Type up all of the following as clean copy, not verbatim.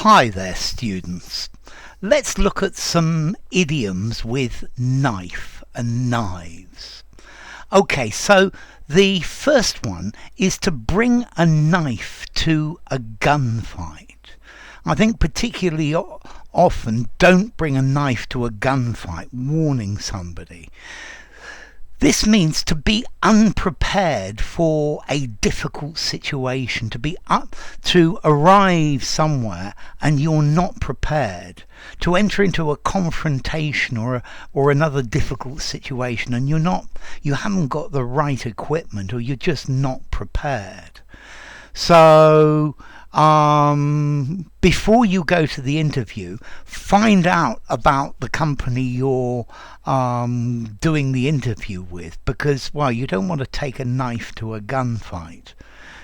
Hi there, students. Let's look at some idioms with knife and knives. Okay, so the first one is to bring a knife to a gunfight. I think particularly often, don't bring a knife to a gunfight, warning somebody. This means to be unprepared for a difficult situation, to arrive somewhere and you're not prepared, to enter into a confrontation or another difficult situation and you haven't got the right equipment, or you're just not prepared. So before you go to the interview, find out about the company you're doing the interview with, because, well, you don't want to take a knife to a gunfight.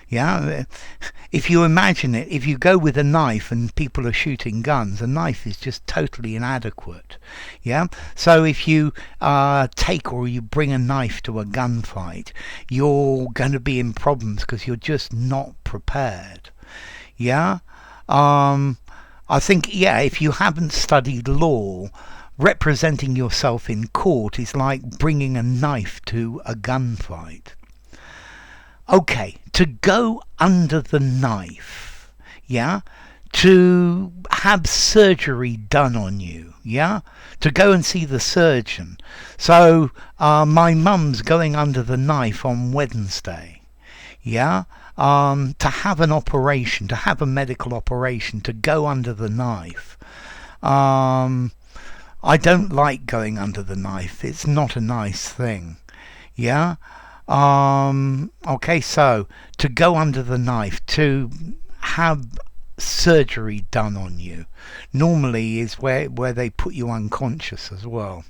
Yeah, if you imagine it, if you go with a knife and people are shooting guns, a knife is just totally inadequate. Yeah, so if you take or you bring a knife to a gunfight, you're going to be in problems because you're just not prepared. Yeah, I think, if you haven't studied law, representing yourself in court is like bringing a knife to a gunfight. Okay, to go under the knife, to have surgery done on you, to go and see the surgeon. So my mum's going under the knife on Wednesday, to have an operation, to have a medical operation, to go under the knife. I don't like going under the knife. It's not a nice thing. Okay, so to go under the knife, to have surgery done on you, normally is where they put you unconscious as well.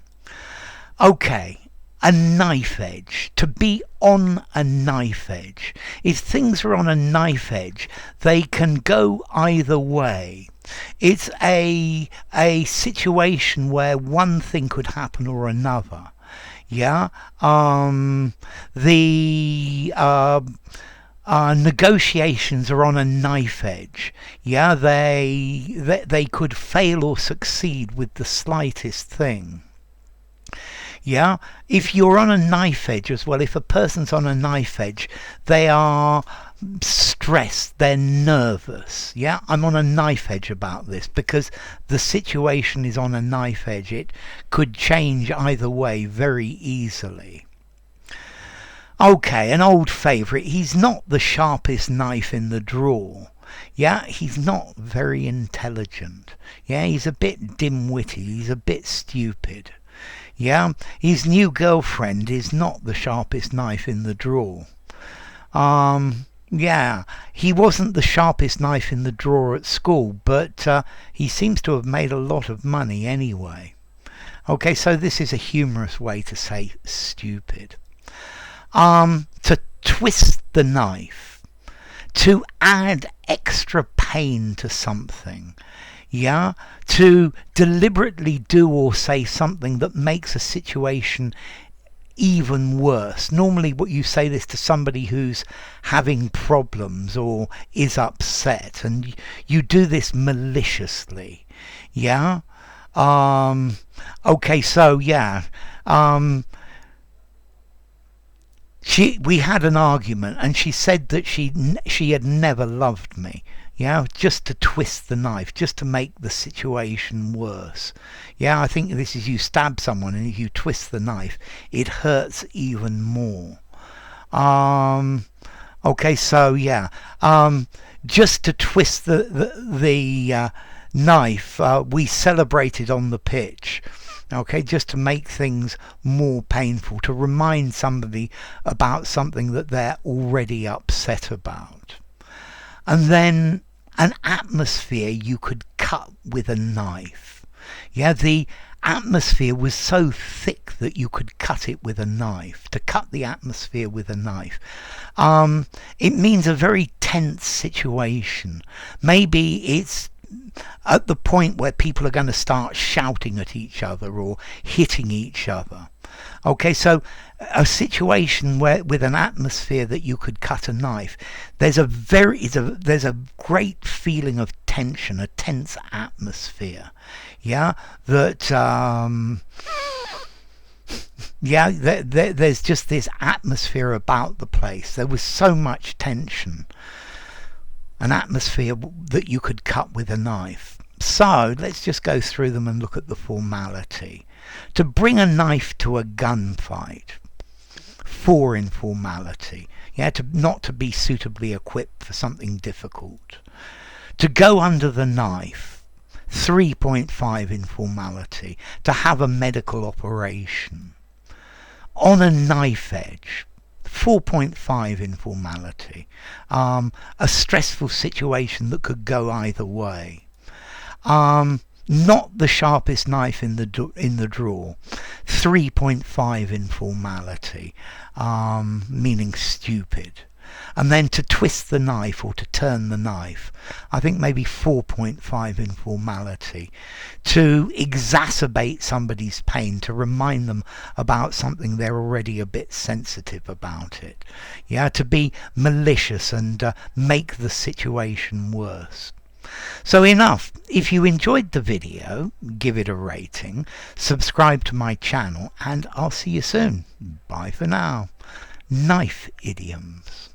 Okay, a knife edge, to be on a knife edge. If things are on a knife edge, they can go either way. It's a situation where one thing could happen or another. The negotiations are on a knife edge. They could fail or succeed with the slightest thing. If you're on a knife edge as well, if a person's on a knife edge, they are stressed, they're nervous. I'm on a knife edge about this because the situation is on a knife edge. It could change either way very easily. Okay, an old favourite. He's not the sharpest knife in the drawer. He's not very intelligent. He's a bit dim-witted, he's a bit stupid. His new girlfriend is not the sharpest knife in the drawer. He wasn't the sharpest knife in the drawer at school, but he seems to have made a lot of money anyway. Okay, so this is a humorous way to say stupid. To twist the knife, to add extra pain to something. To deliberately do or say something that makes a situation even worse. Normally what you say this to somebody who's having problems or is upset, and you do this maliciously. Okay, so we had an argument and she said that she had never loved me. Just to twist the knife, just to make the situation worse. I think this is, you stab someone and if you twist the knife, it hurts even more. Okay, so just to twist the knife, we celebrated on the pitch. Okay, just to make things more painful, to remind somebody about something that they're already upset about. And then an atmosphere you could cut with a knife. The atmosphere was so thick that you could cut it with a knife. To cut the atmosphere with a knife. It means a very tense situation. Maybe it's at the point where people are going to start shouting at each other or hitting each other. Okay, so a situation where with an atmosphere that you could cut a knife, there's a great feeling of tension tension, a tense atmosphere. Yeah, that there's just this atmosphere about the place. There was so much tension, an atmosphere that you could cut with a knife. So let's just go through them and look at the formality. To bring a knife to a gunfight, 4 informality. Yeah, not to be suitably equipped for something difficult. To go under the knife, 3.5 informality. To have a medical operation. On a knife edge, 4.5 informality. A stressful situation that could go either way. Not the sharpest knife in the drawer, 3.5 informality, meaning stupid. And then to twist the knife or to turn the knife, I think maybe 4.5 informality. To exacerbate somebody's pain, to remind them about something they're already a bit sensitive about it. Yeah, to be malicious and make the situation worse. So enough. If you enjoyed the video, give it a rating, subscribe to my channel, and I'll see you soon. Bye for now. Knife idioms.